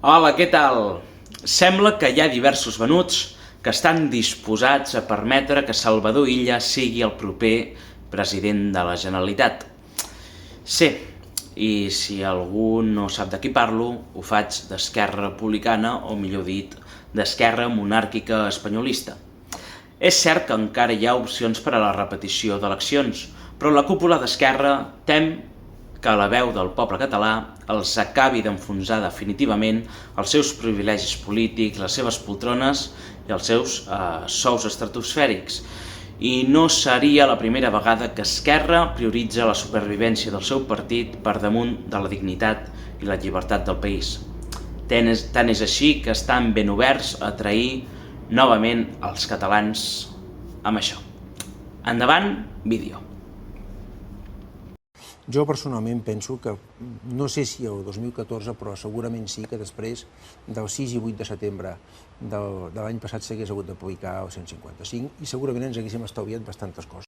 Hola, què tal? Sembla que hi ha diversos venuts que estan disposats a permetre que Salvador Illa sigui el proper president de la Generalitat. Sí, i si algú no sap de qui parlo, ho faig d'Esquerra Republicana, o millor dit, d'Esquerra Monàrquica Espanyolista. És cert que encara hi ha opcions per a la repetició d'eleccions, però la cúpula d'Esquerra tem que la veu del poble català els acabi d'enfonsar definitivament els seus privilegis polítics, les seves poltrones i els seus sous estratosfèrics. I no seria la primera vegada que Esquerra prioritza la supervivència del seu partit per damunt de la dignitat i la llibertat del país. Tant és així que estan ben oberts a trair novament els catalans amb això. Endavant, vídeo. Jo personalment penso que, no sé si el 2014, però segurament sí que després del 6 i 8 de setembre de l'any passat s'hagués hagut d'aplicar el 155 i segurament ens haguéssim estalviat bastantes coses.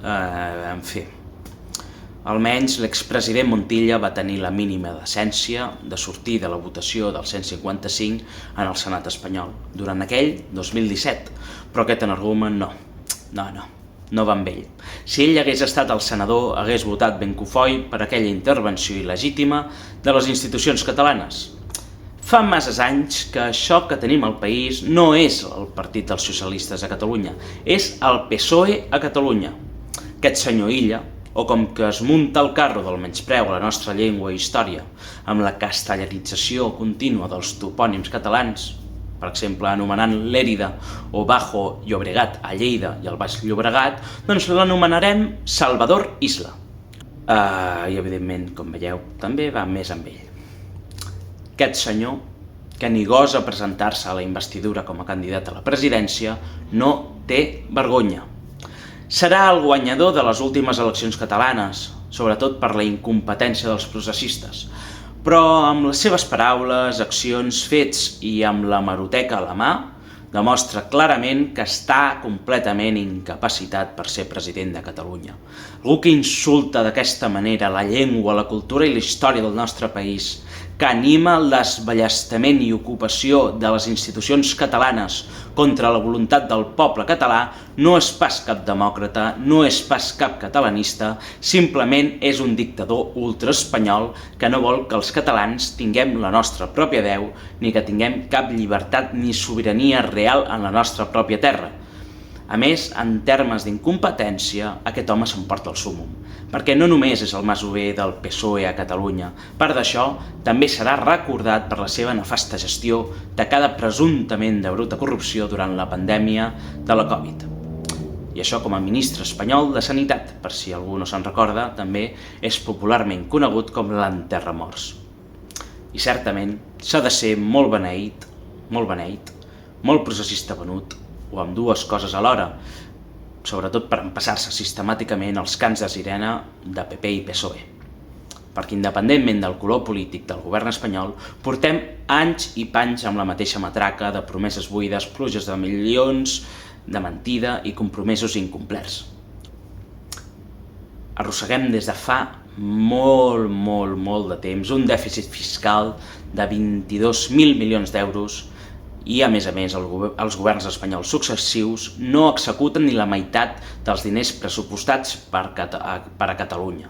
En fi, almenys l'expresident Montilla va tenir la mínima decència de sortir de la votació del 155 en el Senat espanyol durant aquell 2017, però aquest energumen no va amb ell. Si ell hagués estat el senador, hagués votat ben cofoi per aquella intervenció il·legítima de les institucions catalanes. Fa masses anys que això que tenim al país no és el Partit dels Socialistes a Catalunya, és el PSOE a Catalunya. Aquest senyor Illa, o com que es munta el carro del menyspreu a la nostra llengua i història, amb la castellarització contínua dels topònims catalans, per exemple, anomenant Lérida o Bajo Llobregat a Lleida i el Baix Llobregat, doncs l'anomenarem Salvador Isla. I, evidentment, com veieu, també va més amb ell. Aquest senyor, que ni gosa presentar-se a la investidura com a candidat a la presidència, no té vergonya. Serà el guanyador de les últimes eleccions catalanes, sobretot per la incompetència dels processistes, però amb les seves paraules, accions, fets i amb la hemeroteca a la mà, demostra clarament que està completament incapacitat per ser president de Catalunya. Algú que insulta d'aquesta manera la llengua, la cultura i la història del nostre país, que anima el desballestament i ocupació de les institucions catalanes contra la voluntat del poble català, no és pas cap demòcrata, no és pas cap catalanista, simplement és un dictador ultraespanyol que no vol que els catalans tinguem la nostra pròpia veu ni que tinguem cap llibertat ni sobirania real en la nostra pròpia terra. A més, en termes d'incompetència, aquest home s'emporta el súmmum, perquè no només és el masover del PSOE a Catalunya, part d'això també serà recordat per la seva nefasta gestió de cada presumptament de bruta corrupció durant la pandèmia de la Covid. I això com a ministre espanyol de Sanitat, per si algú no se'n recorda, també és popularment conegut com l'enterramorts. I certament s'ha de ser molt beneït, molt processista venut, o amb dues coses alhora, sobretot per empassar-se sistemàticament els cants de sirena de PP i PSOE. Perquè independentment del color polític del govern espanyol, portem anys i panys amb la mateixa matraca de promeses buides, pluges de milions, de mentida i compromisos incomplerts. Arrosseguem des de fa molt de temps un dèficit fiscal de 22.000 milions d'euros i, a més, els governs espanyols successius no executen ni la meitat dels diners pressupostats per a Catalunya.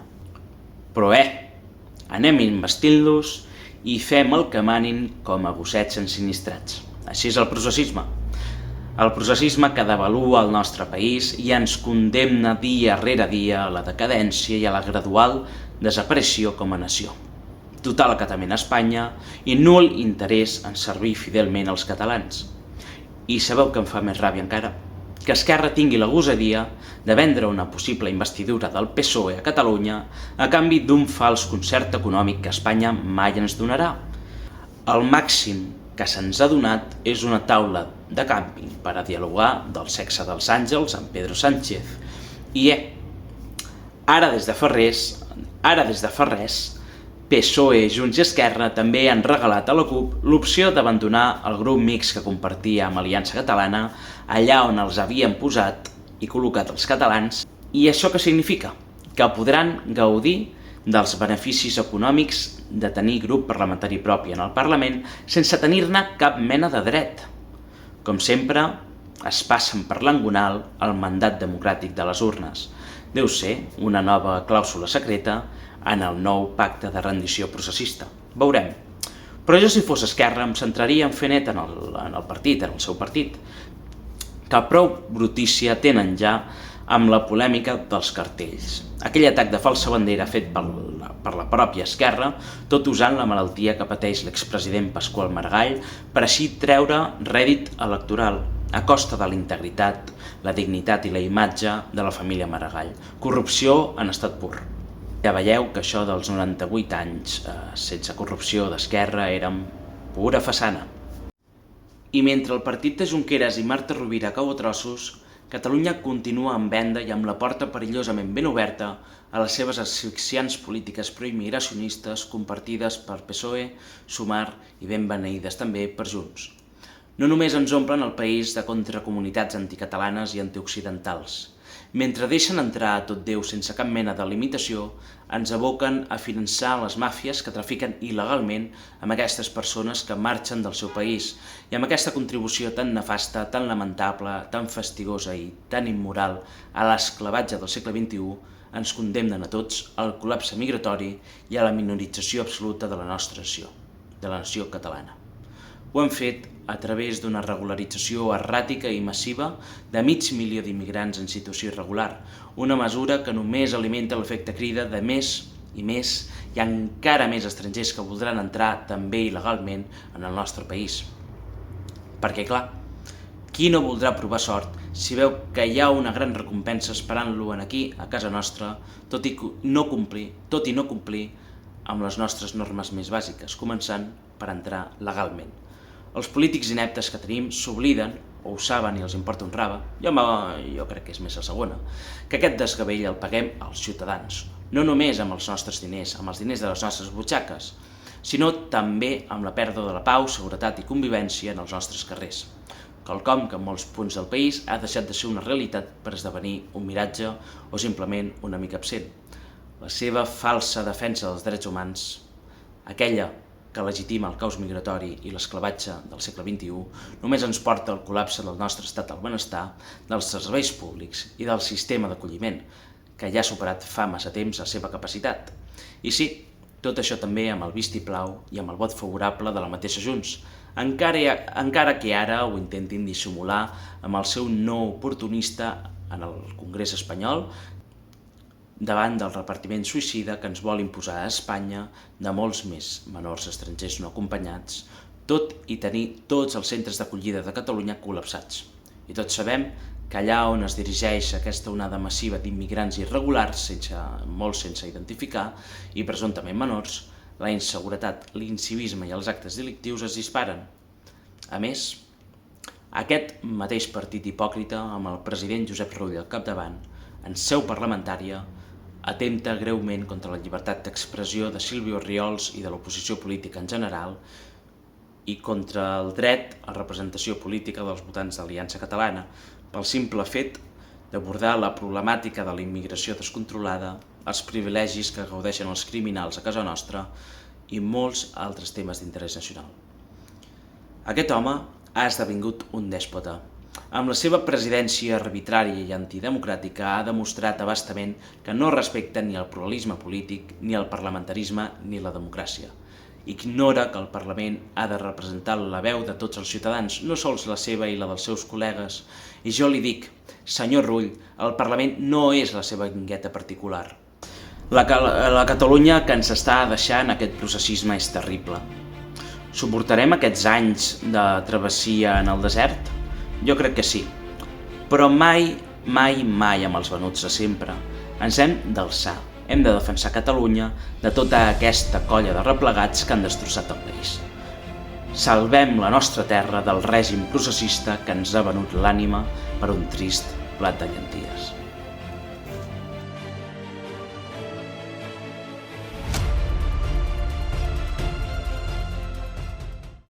Però anem investint-los i fem el que manin com a gossets ensinistrats. Així és el processisme. El processisme que devalua el nostre país i ens condemna dia rere dia a la decadència i a la gradual desaparició com a nació. Total acatament a Espanya i nul interès en servir fidelment als catalans. I sabeu què em fa més ràbia encara? Que Esquerra tingui la gosadia de vendre una possible investidura del PSOE a Catalunya a canvi d'un fals concert econòmic que Espanya mai ens donarà. El màxim que se'ns ha donat és una taula de càmping per a dialogar del sexe dels àngels amb Pedro Sánchez. I ara des de fa res, PSOE, Junts i Esquerra també han regalat a la CUP l'opció d'abandonar el grup mixt que compartia amb Aliança Catalana allà on els havien posat i col·locat els catalans. I això què significa? que podran gaudir dels beneficis econòmics de tenir grup parlamentari propi en el Parlament sense tenir-ne cap mena de dret. Com sempre, es passen per l'engonal el mandat democràtic de les urnes. Deu ser una nova clàusula secreta en el nou pacte de rendició processista. Veurem. Però jo, si fos Esquerra, em centraria en fer net en el partit, en el seu partit, que prou brutícia tenen ja amb la polèmica dels cartells. Aquell atac de falsa bandera fet per la pròpia Esquerra, tot usant la malaltia que pateix l'expresident Pasqual Maragall per així treure rèdit electoral a costa de la integritat, la dignitat i la imatge de la família Maragall. Corrupció en estat pur. Ja veieu que això dels 98 anys sense corrupció d'Esquerra eren pura façana. I mentre el partit de Junqueras i Marta Rovira cau a trossos, Catalunya continua en venda i amb la porta perillosament ben oberta a les seves asfixiants polítiques proimmigracionistes compartides per PSOE, Sumar i ben beneïdes també per Junts. No només ens omplen el país de contracomunitats anticatalanes i antioccidentals. Mentre deixen entrar a tot Déu sense cap mena de limitació, ens aboquen a finançar les màfies que trafiquen il·legalment amb aquestes persones que marxen del seu país i amb aquesta contribució tan nefasta, tan lamentable, tan fastigosa i tan immoral a l'esclavatge del segle XXI ens condemnen a tots al col·lapse migratori i a la minorització absoluta de la nostra nació, de la nació catalana. Ho han fet a través d'una regularització erràtica i massiva de 500 milió d'immigrants en situació irregular, una mesura que només alimenta l'efecte crida de més i encara més estrangers que voldran entrar també il·legalment en el nostre país. Perquè, clar, qui no voldrà provar sort si veu que hi ha una gran recompensa esperant-lo aquí, a casa nostra, tot i no complir amb les nostres normes més bàsiques, començant per entrar legalment. Els polítics ineptes que tenim s'obliden, o ho saben i els importa un rave, jo crec que és més la segona, que aquest desgavell el paguem als ciutadans, no només amb els nostres diners, amb els diners de les nostres butxaques, sinó també amb la pèrdua de la pau, seguretat i convivència en els nostres carrers. Quelcom que en molts punts del país ha deixat de ser una realitat per esdevenir un miratge o simplement una mica absent. La seva falsa defensa dels drets humans, aquella que legitima el caos migratori i l'esclavatge del segle XXI, només ens porta al col·lapse del nostre estat del benestar, dels serveis públics i del sistema d'acolliment, que ja ha superat fa massa temps la seva capacitat. I sí, tot això també amb el vistiplau i amb el vot favorable de la mateixa Junts, encara que ara ho intentin dissimular amb el seu no oportunista en el Congrés espanyol, davant del repartiment suïcida que ens vol imposar a Espanya de molts més menors estrangers no acompanyats, tot i tenir tots els centres d'acollida de Catalunya col·lapsats. I tots sabem que allà on es dirigeix aquesta onada massiva d'immigrants irregulars, molts sense identificar, i presumptament menors, la inseguretat, l'incivisme i els actes delictius es disparen. A més, aquest mateix partit hipòcrita, amb el president Josep Rull al capdavant, en seu parlamentària, atempta greument contra la llibertat d'expressió de Sílvia Orriols i de l'oposició política en general i contra el dret a representació política dels votants d'Aliança Catalana pel simple fet d'abordar la problemàtica de la immigració descontrolada, els privilegis que gaudeixen els criminals a casa nostra i molts altres temes d'interès nacional. Aquest home ha esdevingut un dèspota. Amb la seva presidència arbitrària i antidemocràtica ha demostrat a bastament que no respecta ni el pluralisme polític, ni el parlamentarisme, ni la democràcia. Ignora que el Parlament ha de representar la veu de tots els ciutadans, no sols la seva i la dels seus col·legues. I jo li dic, senyor Rull, el Parlament no és la seva guingueta particular. La Catalunya que ens està deixant aquest processisme és terrible. Suportarem aquests anys de travessia en el desert? Jo crec que sí, però mai amb els venuts de sempre. Ens hem d'alçar, hem de defensar Catalunya de tota aquesta colla de replegats que han destrossat el país. Salvem la nostra terra del règim processista que ens ha venut l'ànima per un trist plat de llenties.